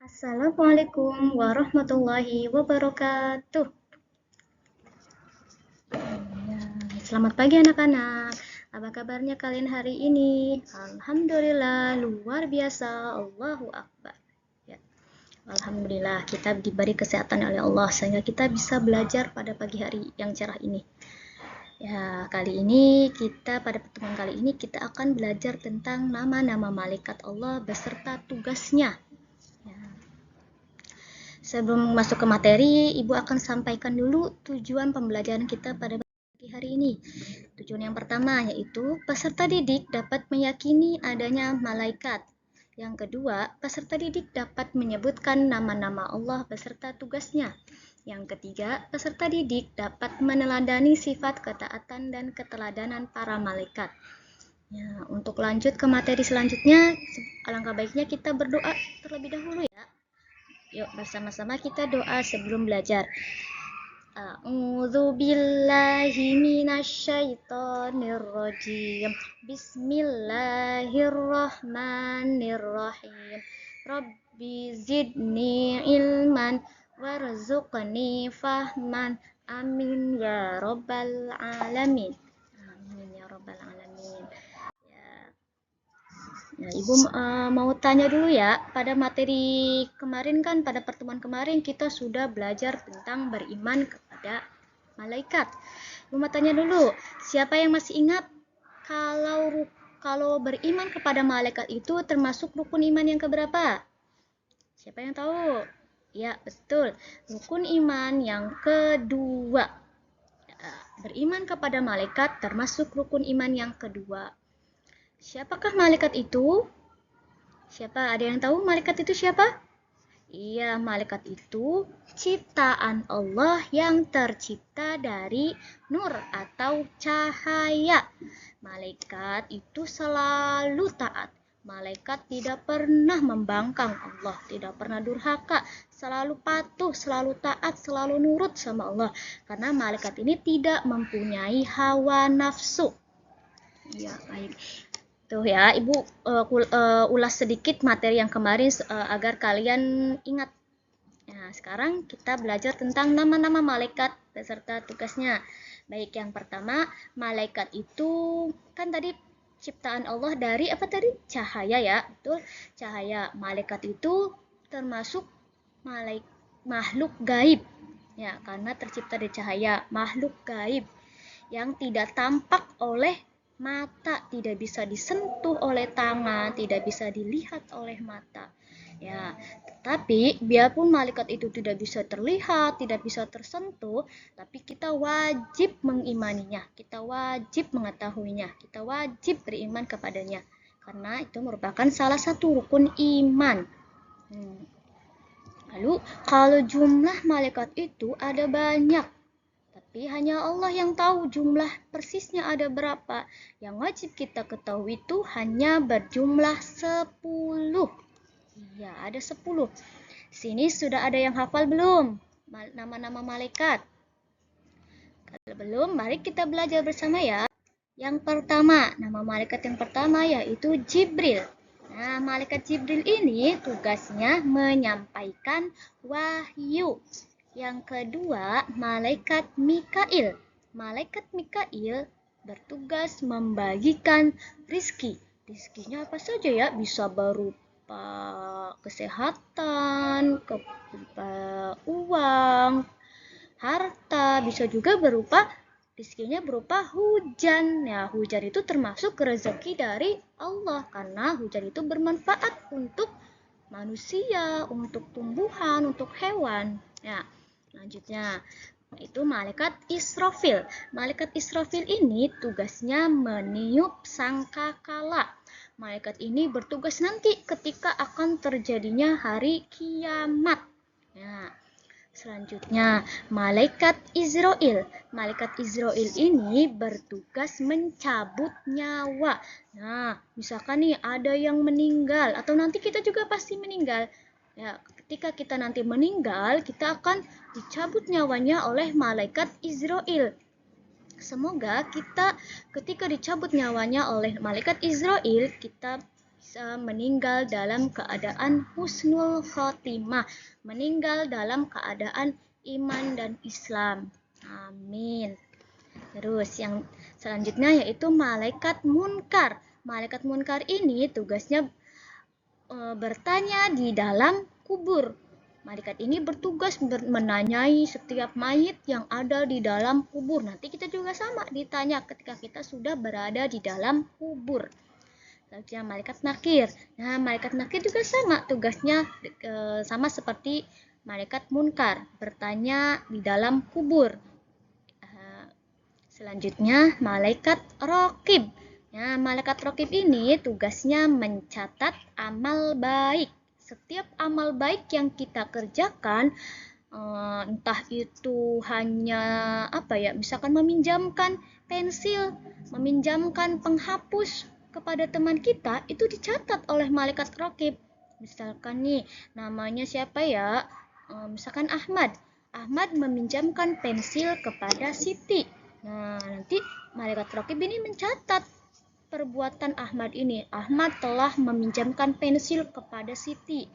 Assalamualaikum warahmatullahi wabarakatuh. Ya, selamat pagi anak-anak. Apa kabarnya kalian hari ini? Alhamdulillah, luar biasa. Allahu Akbar. Ya, Alhamdulillah kita diberi kesehatan oleh Allah sehingga kita bisa belajar pada pagi hari yang cerah ini. Ya, pada pertemuan kali ini kita akan belajar tentang nama-nama malaikat Allah beserta tugasnya. Sebelum masuk ke materi, Ibu akan sampaikan dulu tujuan pembelajaran kita pada pagi hari ini. Tujuan yang pertama yaitu peserta didik dapat meyakini adanya malaikat. Yang kedua, peserta didik dapat menyebutkan nama-nama Allah beserta tugasnya. Yang ketiga, peserta didik dapat meneladani sifat ketaatan dan keteladanan para malaikat. Ya, untuk lanjut ke materi selanjutnya, alangkah baiknya kita berdoa terlebih dahulu ya. Yuk bersama-sama kita doa sebelum belajar. A'udzu billahi minasyaitonir rajim. Bismillahirrahmanirrahim. Rabbi zidni ilman warzuqni fahman. Amin ya rabbal alamin. Amin ya rabbal alamin. Nah, Ibu mau tanya dulu ya, pada materi kemarin kan, pada pertemuan kemarin kita sudah belajar tentang beriman kepada malaikat. Ibu mau tanya dulu, siapa yang masih ingat kalau beriman kepada malaikat itu termasuk rukun iman yang keberapa? Siapa yang tahu? Ya, betul. Rukun iman yang kedua. Beriman kepada malaikat termasuk rukun iman yang kedua. Siapakah malaikat itu? Siapa? Ada yang tahu malaikat itu siapa? Iya, malaikat itu ciptaan Allah yang tercipta dari nur atau cahaya. Malaikat itu selalu taat. Malaikat tidak pernah membangkang Allah, tidak pernah durhaka, selalu patuh, selalu taat, selalu nurut sama Allah. Karena malaikat ini tidak mempunyai hawa nafsu. Ya, baik. Tuh ya, Ibu ulas sedikit materi yang kemarin agar kalian ingat. Nah, sekarang kita belajar tentang nama-nama malaikat beserta tugasnya. Baik, yang pertama, malaikat itu kan tadi ciptaan Allah dari apa tadi? Cahaya ya, betul. Cahaya. Malaikat itu termasuk makhluk gaib. Ya, karena tercipta dari cahaya, makhluk gaib yang tidak tampak oleh mata, tidak bisa disentuh oleh tangan, tidak bisa dilihat oleh mata. Ya, tetapi biarpun malaikat itu tidak bisa terlihat, tidak bisa tersentuh, tapi kita wajib mengimaninya, kita wajib mengetahuinya, kita wajib beriman kepadanya. Karena itu merupakan salah satu rukun iman. Lalu, kalau jumlah malaikat itu ada banyak. Tapi hanya Allah yang tahu jumlah persisnya ada berapa. Yang wajib kita ketahui itu hanya berjumlah 10. Iya, ada 10. Sini sudah ada yang hafal belum? Nama-nama malaikat. Kalau belum, mari kita belajar bersama ya. Yang pertama, nama malaikat yang pertama yaitu Jibril. Nah, malaikat Jibril ini tugasnya menyampaikan wahyu. Yang kedua, malaikat Mikail. Malaikat Mikail bertugas membagikan rizki. Rizkinya apa saja ya? Bisa berupa kesehatan, berupa uang, harta, bisa juga berupa rizkinya berupa hujan. Ya, hujan itu termasuk rezeki dari Allah karena hujan itu bermanfaat untuk manusia, untuk tumbuhan, untuk hewan. Ya, selanjutnya itu malaikat Israfil. Malaikat Israfil ini tugasnya meniup sangkakala. Malaikat ini bertugas nanti ketika akan terjadinya hari kiamat. Ya. Selanjutnya, malaikat Israel. Malaikat Israel ini bertugas mencabut nyawa. Nah, misalkan nih ada yang meninggal atau nanti kita juga pasti meninggal. Ya, ketika kita nanti meninggal, kita akan dicabut nyawanya oleh malaikat Israel. Semoga kita ketika dicabut nyawanya oleh malaikat Israel, kita bisa meninggal dalam keadaan husnul khotimah, meninggal dalam keadaan iman dan Islam. Amin. Terus yang selanjutnya yaitu malaikat munkar. Malaikat munkar ini tugasnya bertanya di dalam kubur. Malaikat ini bertugas menanyai setiap mayit yang ada di dalam kubur. Nanti kita juga sama ditanya ketika kita sudah berada di dalam kubur. Selanjutnya malaikat nakir. Nah, malaikat nakir juga sama tugasnya sama seperti malaikat munkar, bertanya di dalam kubur. Selanjutnya malaikat raqib. Nah, malaikat raqib ini tugasnya mencatat amal baik. Setiap amal baik yang kita kerjakan, entah itu hanya misalkan meminjamkan pensil, meminjamkan penghapus kepada teman kita, itu dicatat oleh malaikat raqib. Misalkan nih, namanya siapa ya? Misalkan Ahmad. Ahmad meminjamkan pensil kepada Siti. Nah, nanti malaikat raqib ini mencatat perbuatan Ahmad ini. Ahmad telah meminjamkan pensil kepada Siti.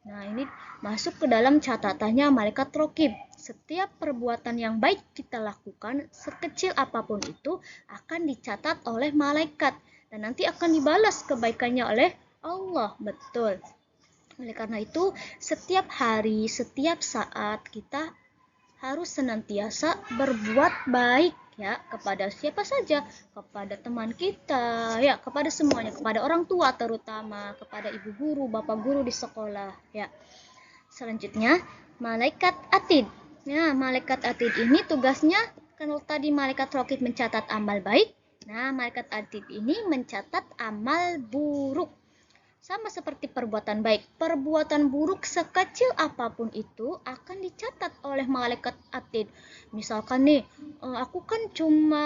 Nah, ini masuk ke dalam catatannya malaikat raqib. Setiap perbuatan yang baik kita lakukan, sekecil apapun itu, akan dicatat oleh malaikat. Dan nanti akan dibalas kebaikannya oleh Allah. Betul. Oleh karena itu, setiap hari, setiap saat kita harus senantiasa berbuat baik ya kepada siapa saja, kepada teman kita, ya kepada semuanya, kepada orang tua terutama, kepada ibu guru, bapak guru di sekolah, ya. Selanjutnya, malaikat atid. Nah, malaikat atid ini tugasnya kalau tadi malaikat raqib mencatat amal baik, nah malaikat atid ini mencatat amal buruk. Sama seperti perbuatan baik, perbuatan buruk sekecil apapun itu akan dicatat oleh malaikat atid. Misalkan nih, aku kan cuma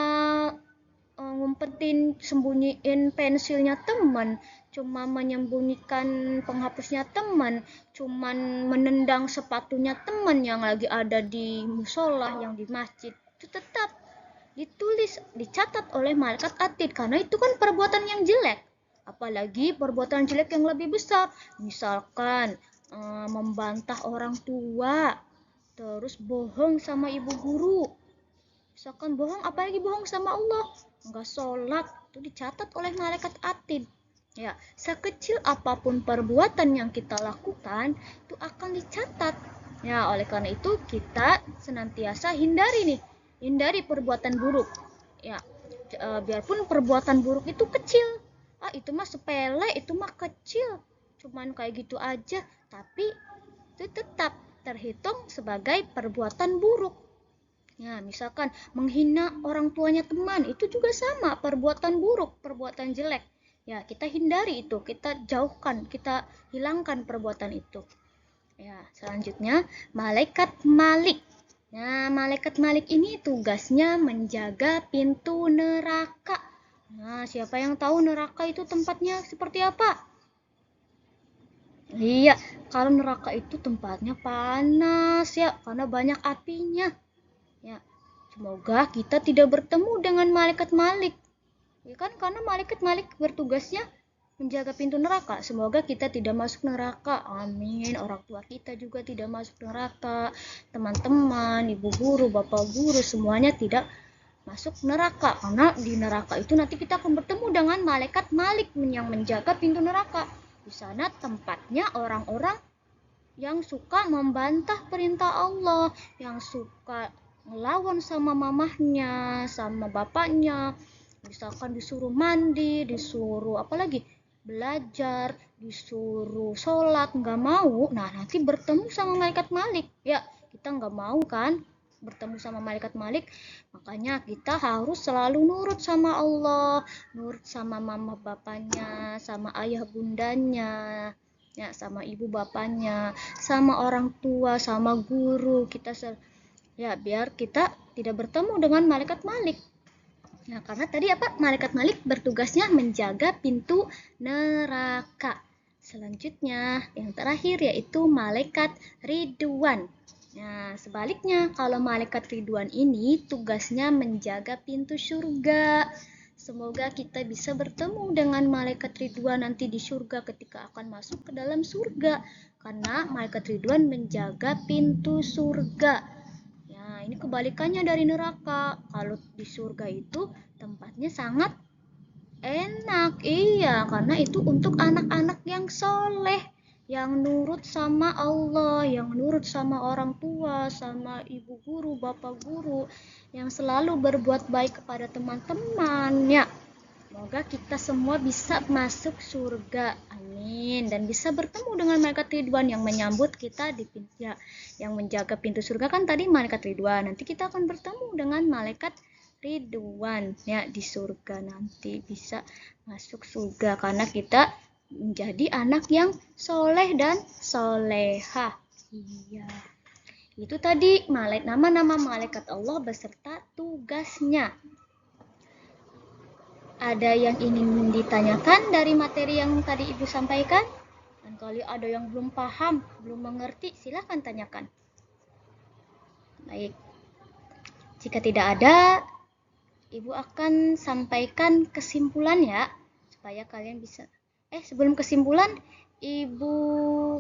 ngumpetin, sembunyiin pensilnya teman, cuma menyembunyikan penghapusnya teman, cuma menendang sepatunya teman yang lagi ada di musola, yang di masjid, itu tetap ditulis, dicatat oleh malaikat atid karena itu kan perbuatan yang jelek. Apalagi perbuatan jelek yang lebih besar, misalkan membantah orang tua, terus bohong sama ibu guru, misalkan bohong, apalagi bohong sama Allah, nggak sholat, itu dicatat oleh malaikat atid. Ya, sekecil apapun perbuatan yang kita lakukan itu akan dicatat. Ya, oleh karena itu kita senantiasa hindari perbuatan buruk. Ya, biarpun perbuatan buruk itu kecil. Itu mah sepele, itu mah kecil, cuman kayak gitu aja, tapi itu tetap terhitung sebagai perbuatan buruk. Ya, misalkan menghina orang tuanya teman, itu juga sama, perbuatan buruk, perbuatan jelek. Ya, kita hindari itu, kita jauhkan, kita hilangkan perbuatan itu. Ya, selanjutnya malaikat malik. Nah, malaikat malik ini tugasnya menjaga pintu neraka. Nah, siapa yang tahu neraka itu tempatnya seperti apa? Iya, kalau neraka itu tempatnya panas ya, karena banyak apinya. Ya, semoga kita tidak bertemu dengan malaikat Malik. Ya kan, karena malaikat Malik bertugasnya menjaga pintu neraka. Semoga kita tidak masuk neraka. Amin. Orang tua kita juga tidak masuk neraka. Teman-teman, ibu guru, bapak guru, semuanya tidak masuk neraka, karena di neraka itu nanti kita akan bertemu dengan malaikat Malik yang menjaga pintu neraka. Di sana tempatnya orang-orang yang suka membantah perintah Allah, yang suka melawan sama mamahnya, sama bapaknya, misalkan disuruh mandi, disuruh apalagi belajar, disuruh sholat, nggak mau. Nah, nanti bertemu sama malaikat Malik. Ya, kita nggak mau kan bertemu sama malaikat Malik, makanya kita harus selalu nurut sama Allah, nurut sama mama bapaknya, sama ayah bundanya, ya, sama ibu bapaknya, sama orang tua, sama guru kita, ya, biar kita tidak bertemu dengan malaikat Malik. Nah, karena tadi malaikat Malik bertugasnya menjaga pintu neraka. Selanjutnya yang terakhir yaitu malaikat Ridwan. Nah, sebaliknya kalau malaikat Ridwan ini tugasnya menjaga pintu surga. Semoga kita bisa bertemu dengan malaikat Ridwan nanti di surga ketika akan masuk ke dalam surga. Karena malaikat Ridwan menjaga pintu surga. Ya, ini kebalikannya dari neraka. Kalau di surga itu tempatnya sangat enak. Iya, karena itu untuk anak-anak yang soleh, yang nurut sama Allah, yang nurut sama orang tua, sama ibu guru, bapak guru, yang selalu berbuat baik kepada teman-temannya. Semoga kita semua bisa masuk surga. Amin. Dan bisa bertemu dengan malaikat Ridwan yang menyambut kita di pintu, ya, yang menjaga pintu surga kan tadi malaikat Ridwan. Nanti kita akan bertemu dengan malaikat Ridwan ya di surga, nanti bisa masuk surga karena kita menjadi anak yang soleh dan soleha. Iya. Itu tadi nama-nama malaikat Allah beserta tugasnya. Ada yang ingin ditanyakan dari materi yang tadi Ibu sampaikan? Dan kalau ada yang belum paham, belum mengerti, silakan tanyakan. Baik. Jika tidak ada, Ibu akan sampaikan kesimpulan ya, supaya kalian bisa. Sebelum kesimpulan, Ibu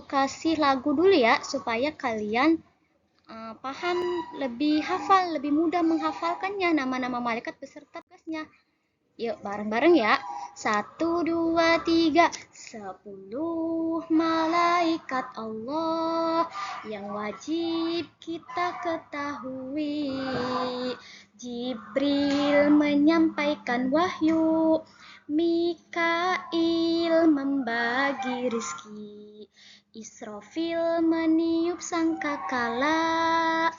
kasih lagu dulu ya, supaya kalian paham, lebih hafal, lebih mudah menghafalkannya, nama-nama malaikat beserta tugasnya. Yuk bareng-bareng ya. 1, 2, 3. 10 malaikat Allah yang wajib kita ketahui. Jibril menyampaikan wahyu, Mikail membagi rizki, Israfil meniup sangkakala,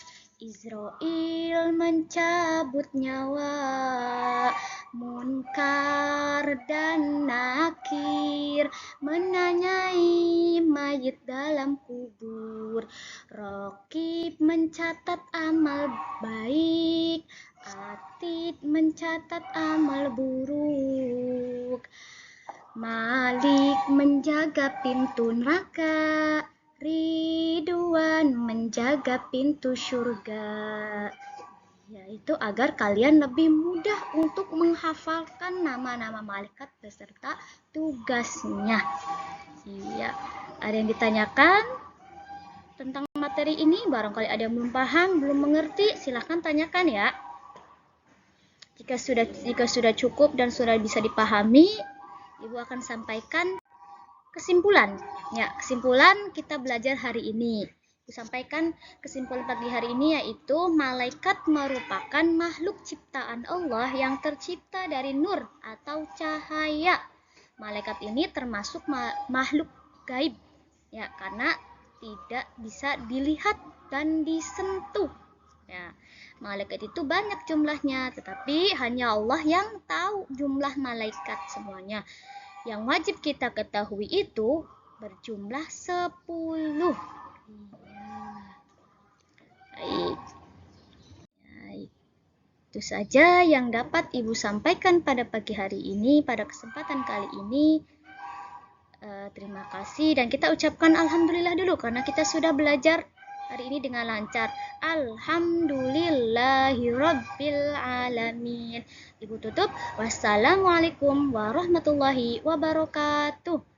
Israel mencabut nyawa, Munkar dan Nakir menanyai mayit dalam kubur, Raqib mencatat amal baik, Atid mencatat amal buruk, Malik menjaga pintu neraka, Ridwan menjaga pintu surga. Yaitu agar kalian lebih mudah untuk menghafalkan nama-nama malaikat beserta tugasnya. Iya, ada yang ditanyakan tentang materi ini? Barangkali ada yang belum paham, belum mengerti, silahkan tanyakan ya. Jika sudah cukup dan sudah bisa dipahami, Ibu akan sampaikan kesimpulan. Ya, kesimpulan kita belajar hari ini. Sampaikan kesimpulan pagi hari ini yaitu malaikat merupakan makhluk ciptaan Allah yang tercipta dari nur atau cahaya. Malaikat ini termasuk makhluk gaib ya, karena tidak bisa dilihat dan disentuh. Ya, malaikat itu banyak jumlahnya, tetapi hanya Allah yang tahu jumlah malaikat semuanya. Yang wajib kita ketahui itu berjumlah 10. Baik. Itu saja yang dapat Ibu sampaikan pada pagi hari ini, pada kesempatan kali ini. Terima kasih dan kita ucapkan alhamdulillah dulu karena kita sudah belajar hari ini dengan lancar. Alhamdulillahirabbil alamin. Ibu tutup. Wassalamualaikum warahmatullahi wabarakatuh.